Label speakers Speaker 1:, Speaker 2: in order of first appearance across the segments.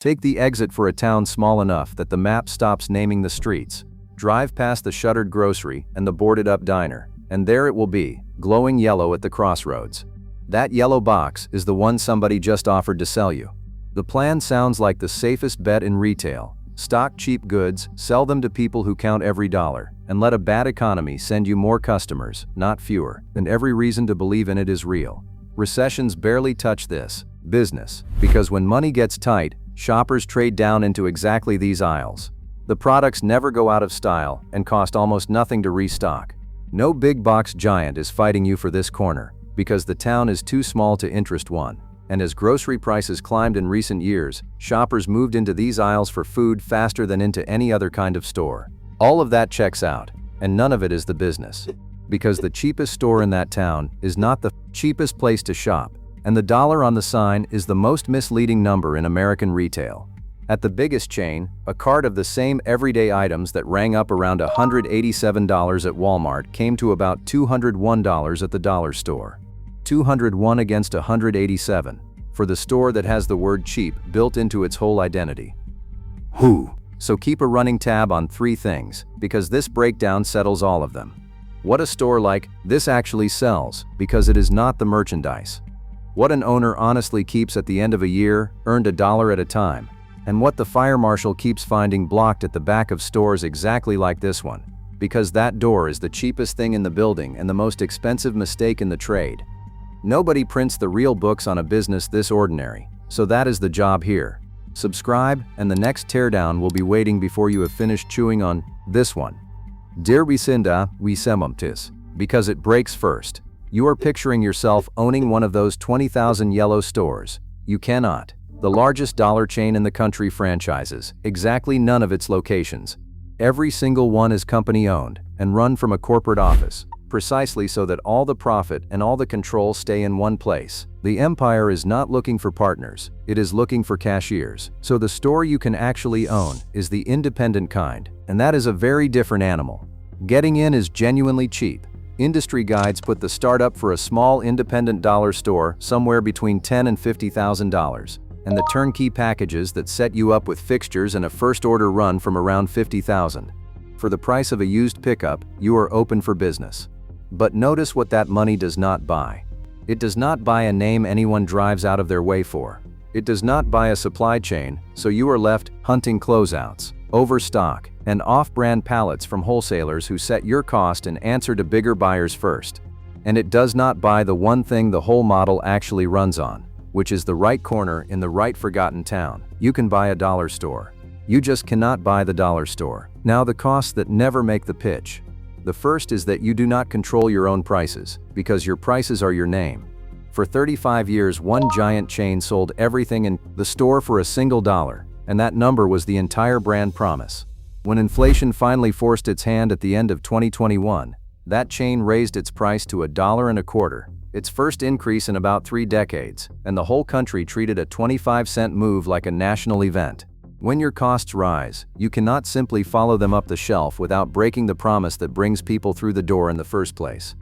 Speaker 1: Take the exit for a town small enough that the map stops naming the streets. Drive past the shuttered grocery and the boarded-up diner, and there it will be, glowing yellow at the crossroads. That yellow box is the one somebody just offered to sell you. The plan sounds like the safest bet in retail. Stock cheap goods, sell them to people who count every dollar, and let a bad economy send you more customers, not fewer, and every reason to believe in it is real. Recessions barely touch this business, because when money gets tight, shoppers trade down into exactly these aisles. The products never go out of style and cost almost nothing to restock. No big box giant is fighting you for this corner, because the town is too small to interest one. And as grocery prices climbed in recent years, shoppers moved into these aisles for food faster than into any other kind of store. All of that checks out, and none of it is the business. Because the cheapest store in that town is not the cheapest place to shop, and the dollar on the sign is the most misleading number in American retail. At the biggest chain, a cart of the same everyday items that rang up around $187 at Walmart came to about $201 at the dollar store. 201 against 187, for the store that has the word cheap built into its whole identity. So keep a running tab on three things, because this breakdown settles all of them. What a store like this actually sells, because it is not the merchandise. What an owner honestly keeps at the end of a year, earned $1 at a time. And what the fire marshal keeps finding blocked at the back of stores exactly like this one, because that door is the cheapest thing in the building and the most expensive mistake in the trade. Nobody prints the real books on a business this ordinary, so that is the job here. Subscribe, and the next teardown will be waiting before you have finished chewing on this one. Dear Bisinda, we semumtis, because it breaks first. You are picturing yourself owning one of those 20,000 yellow stores. You cannot. The largest dollar chain in the country franchises exactly none of its locations. Every single one is company-owned and run from a corporate office, precisely so that all the profit and all the control stay in one place. The empire is not looking for partners, it is looking for cashiers. So the store you can actually own is the independent kind, and that is a very different animal. Getting in is genuinely cheap. Industry guides put the startup for a small independent dollar store somewhere between $10,000 and $50,000, and the turnkey packages that set you up with fixtures and a first-order run from around $50,000. For the price of a used pickup, you are open for business. But notice what that money does not buy. It does not buy a name anyone drives out of their way for. It does not buy a supply chain, so you are left hunting closeouts, overstock, and off-brand pallets from wholesalers who set your cost and answer to bigger buyers first. And it does not buy the one thing the whole model actually runs on, which is the right corner in the right forgotten town. You can buy a dollar store. You just cannot buy the dollar store. Now the costs that never make the pitch. The first is that you do not control your own prices, because your prices are your name. For 35 years, one giant chain sold everything in the store for a single dollar, and that number was the entire brand promise. When inflation finally forced its hand at the end of 2021, that chain raised its price to $1.25, its first increase in about 3 decades, and the whole country treated a 25-cent move like a national event. When your costs rise, you cannot simply follow them up the shelf without breaking the promise that brings people through the door in the first place.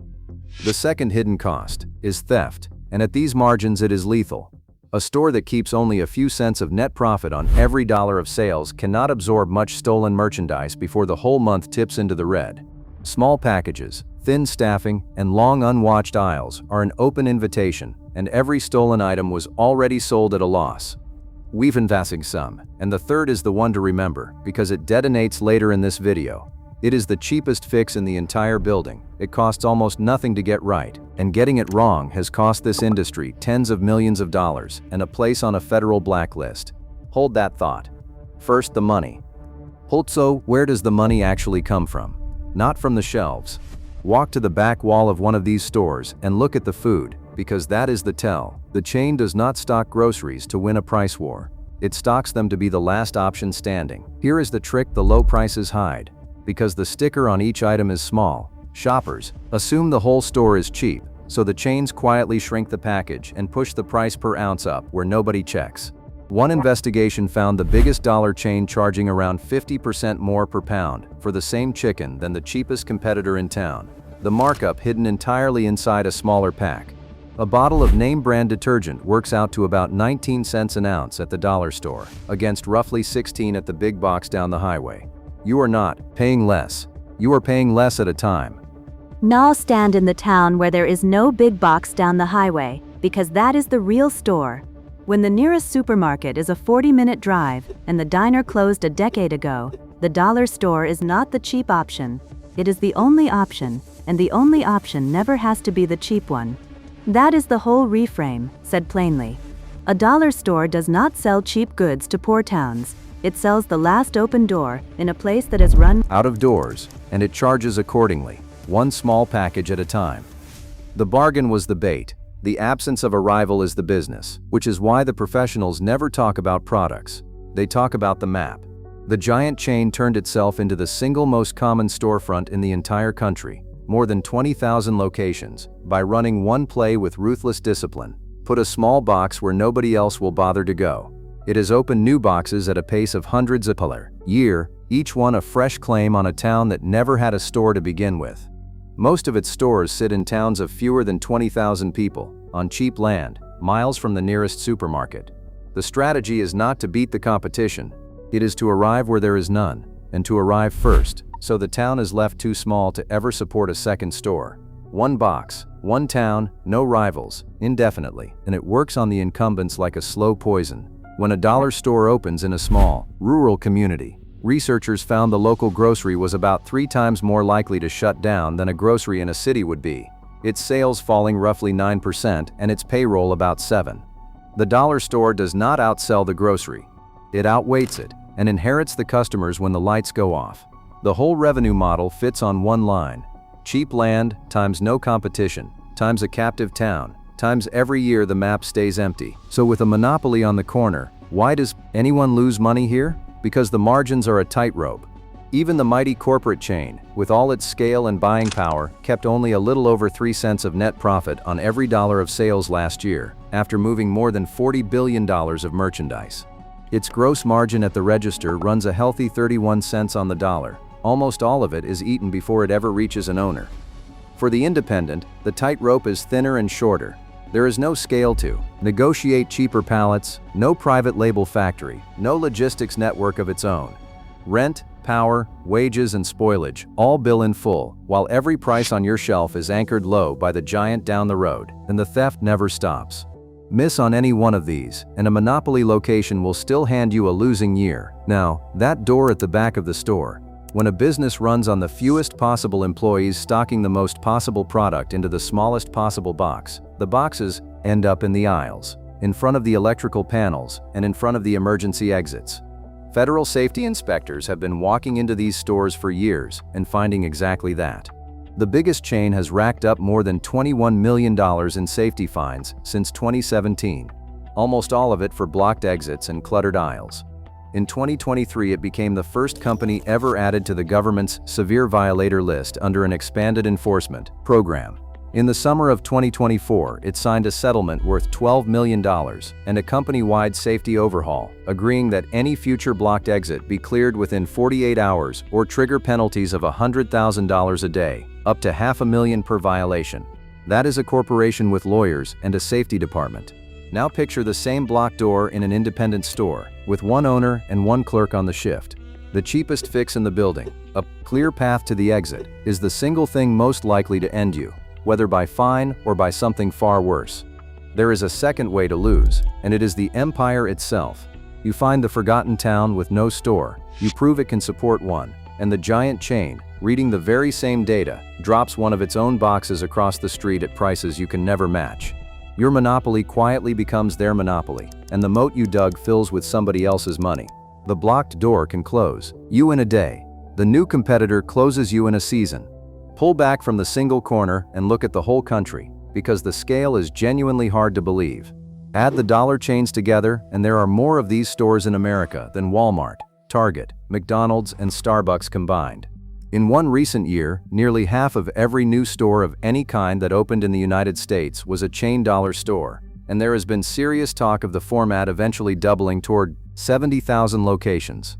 Speaker 1: The second hidden cost is theft, and at these margins it is lethal. A store that keeps only a few cents of net profit on every dollar of sales cannot absorb much stolen merchandise before the whole month tips into the red. Small packages, thin staffing, and long unwatched aisles are an open invitation, and every stolen item was already sold at a loss. We've invested some, and the third is the one to remember, because it detonates later in this video. It is the cheapest fix in the entire building. It costs almost nothing to get right, and getting it wrong has cost this industry tens of millions of dollars and a place on a federal blacklist. Hold that thought. First, the money. So, where does the money actually come from? Not from the shelves. Walk to the back wall of one of these stores and look at the food, because that is the tell. The chain does not stock groceries to win a price war. It stocks them to be the last option standing. Here is the trick the low prices hide. Because the sticker on each item is small, shoppers assume the whole store is cheap, so the chains quietly shrink the package and push the price per ounce up where nobody checks. One investigation found the biggest dollar chain charging around 50% more per pound for the same chicken than the cheapest competitor in town. The markup hidden entirely inside a smaller pack. A bottle of name-brand detergent works out to about 19 cents an ounce at the dollar store, against roughly 16 at the big box down the highway. You are not paying less. You are paying less at a time.
Speaker 2: Now stand in the town where there is no big box down the highway, because that is the real store. When the nearest supermarket is a 40-minute drive and the diner closed a decade ago, the dollar store is not the cheap option. It is the only option, and the only option never has to be the cheap one. That is the whole reframe, said plainly. A dollar store does not sell cheap goods to poor towns. It sells the last open door in a place that has run
Speaker 1: out of doors, and it charges accordingly, one small package at a time. The bargain was the bait. The absence of a rival is the business, which is why the professionals never talk about products. They talk about the map. The giant chain turned itself into the single most common storefront in the entire country, more than 20,000 locations, by running one play with ruthless discipline. Put a small box where nobody else will bother to go. It has opened new boxes at a pace of hundreds per year, each one a fresh claim on a town that never had a store to begin with. Most of its stores sit in towns of fewer than 20,000 people, on cheap land, miles from the nearest supermarket. The strategy is not to beat the competition. It is to arrive where there is none, and to arrive first, so the town is left too small to ever support a second store. One box, one town, no rivals, indefinitely, and it works on the incumbents like a slow poison. When a dollar store opens in a small, rural community, researchers found the local grocery was about 3 times more likely to shut down than a grocery in a city would be, its sales falling roughly 9% and its payroll about 7%. The dollar store does not outsell the grocery. It outweights it, and inherits the customers when the lights go off. The whole revenue model fits on one line. Cheap land, times no competition, times a captive town, times every year the map stays empty. So with a monopoly on the corner, why does anyone lose money here? Because the margins are a tightrope. Even the mighty corporate chain, with all its scale and buying power, kept only a little over 3 cents of net profit on every dollar of sales last year, after moving more than $40 billion of merchandise. Its gross margin at the register runs a healthy 31 cents on the dollar. Almost all of it is eaten before it ever reaches an owner. For the independent, the tightrope is thinner and shorter. There is no scale to negotiate cheaper pallets, no private label factory, no logistics network of its own. Rent, power, wages, and spoilage all bill in full, while every price on your shelf is anchored low by the giant down the road, and the theft never stops. Miss on any one of these, and a monopoly location will still hand you a losing year. Now, that door at the back of the store. When a business runs on the fewest possible employees stocking the most possible product into the smallest possible box, the boxes end up in the aisles, in front of the electrical panels, and in front of the emergency exits. Federal safety inspectors have been walking into these stores for years and finding exactly that. The biggest chain has racked up more than $21 million in safety fines since 2017, almost all of it for blocked exits and cluttered aisles. In 2023, it became the first company ever added to the government's severe violator list under an expanded enforcement program. In the summer of 2024, it signed a settlement worth $12 million and a company-wide safety overhaul, agreeing that any future blocked exit be cleared within 48 hours or trigger penalties of $100,000 a day, up to $500,000 per violation. That is a corporation with lawyers and a safety department. Now picture the same blocked door in an independent store, with one owner and one clerk on the shift. The cheapest fix in the building, a clear path to the exit, is the single thing most likely to end you, whether by fine or by something far worse. There is a second way to lose, and it is the empire itself. You find the forgotten town with no store, you prove it can support one, and the giant chain, reading the very same data, drops one of its own boxes across the street at prices you can never match. Your monopoly quietly becomes their monopoly, and the moat you dug fills with somebody else's money. The blocked door can close you in a day. The new competitor closes you in a season. Pull back from the single corner and look at the whole country, because the scale is genuinely hard to believe. Add the dollar chains together, and there are more of these stores in America than Walmart, Target, McDonald's, and Starbucks combined. In one recent year, nearly half of every new store of any kind that opened in the United States was a chain dollar store, and there has been serious talk of the format eventually doubling toward 70,000 locations.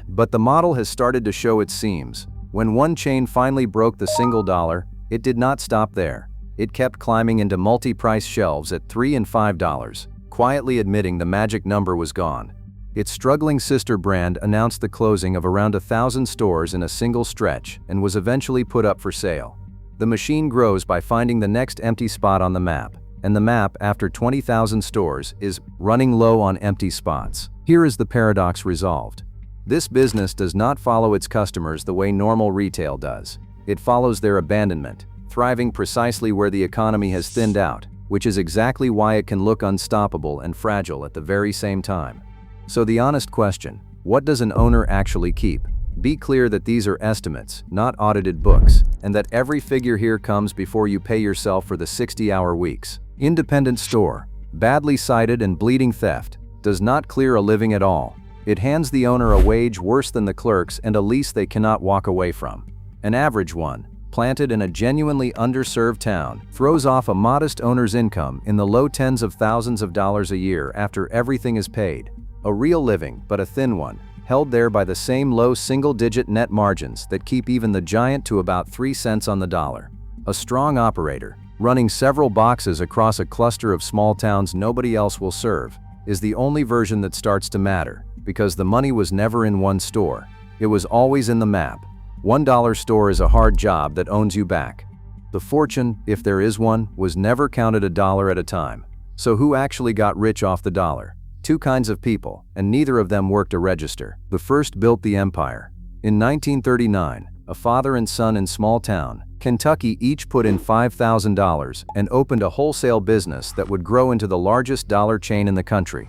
Speaker 1: But the model has started to show its seams. When one chain finally broke the single dollar, it did not stop there. It kept climbing into multi-price shelves at $3 and $5, quietly admitting the magic number was gone. Its struggling sister brand announced the closing of around 1,000 stores in a single stretch and was eventually put up for sale. The machine grows by finding the next empty spot on the map, and the map, after 20,000 stores, is running low on empty spots. Here is the paradox resolved. This business does not follow its customers the way normal retail does. It follows their abandonment, thriving precisely where the economy has thinned out, which is exactly why it can look unstoppable and fragile at the very same time. So the honest question, what does an owner actually keep? Be clear that these are estimates, not audited books, and that every figure here comes before you pay yourself for the 60-hour weeks. Independent store, badly cited and bleeding theft, does not clear a living at all. It hands the owner a wage worse than the clerks and a lease they cannot walk away from. An average one, planted in a genuinely underserved town, throws off a modest owner's income in the low tens of thousands of dollars a year after everything is paid. A real living, but a thin one, held there by the same low single-digit net margins that keep even the giant to about 3 cents on the dollar. A strong operator, running several boxes across a cluster of small towns nobody else will serve, is the only version that starts to matter, because the money was never in one store. It was always in the map. $1 store is a hard job that owns you back. The fortune, if there is one, was never counted $1 at a time. So who actually got rich off the dollar? Two kinds of people, and neither of them worked a register. The first built the empire. In 1939, a father and son in small town, Kentucky, each put in $5,000 and opened a wholesale business that would grow into the largest dollar chain in the country.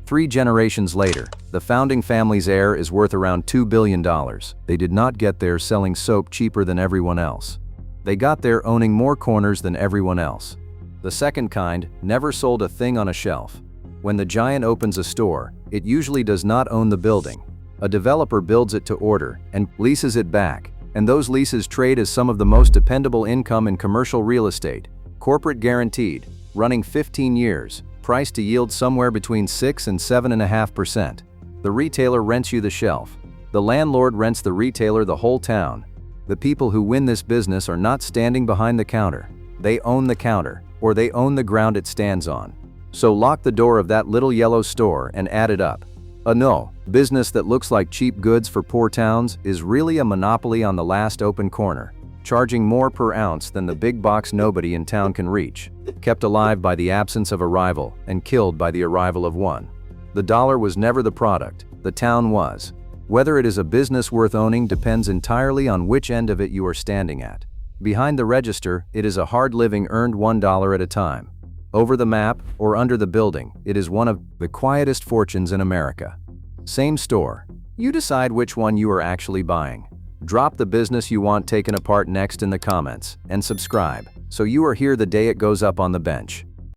Speaker 1: 3 generations later, the founding family's heir is worth around $2 billion. They did not get there selling soap cheaper than everyone else. They got there owning more corners than everyone else. The second kind never sold a thing on a shelf. When the giant opens a store, it usually does not own the building. A developer builds it to order and leases it back, and those leases trade as some of the most dependable income in commercial real estate. Corporate guaranteed, running 15 years, priced to yield somewhere between 6 and 7.5%. The retailer rents you the shelf. The landlord rents the retailer the whole town. The people who win this business are not standing behind the counter. They own the counter, or they own the ground it stands on. So lock the door of that little yellow store and add it up. No, business that looks like cheap goods for poor towns is really a monopoly on the last open corner, charging more per ounce than the big box nobody in town can reach, kept alive by the absence of a rival and killed by the arrival of one. The dollar was never the product, the town was. Whether it is a business worth owning depends entirely on which end of it you are standing at. Behind the register, it is a hard living earned $1 at a time. Over the map, or under the building, it is one of the quietest fortunes in America. Same store. You decide which one you are actually buying. Drop the business you want taken apart next in the comments, and subscribe, so you are here the day it goes up on the bench.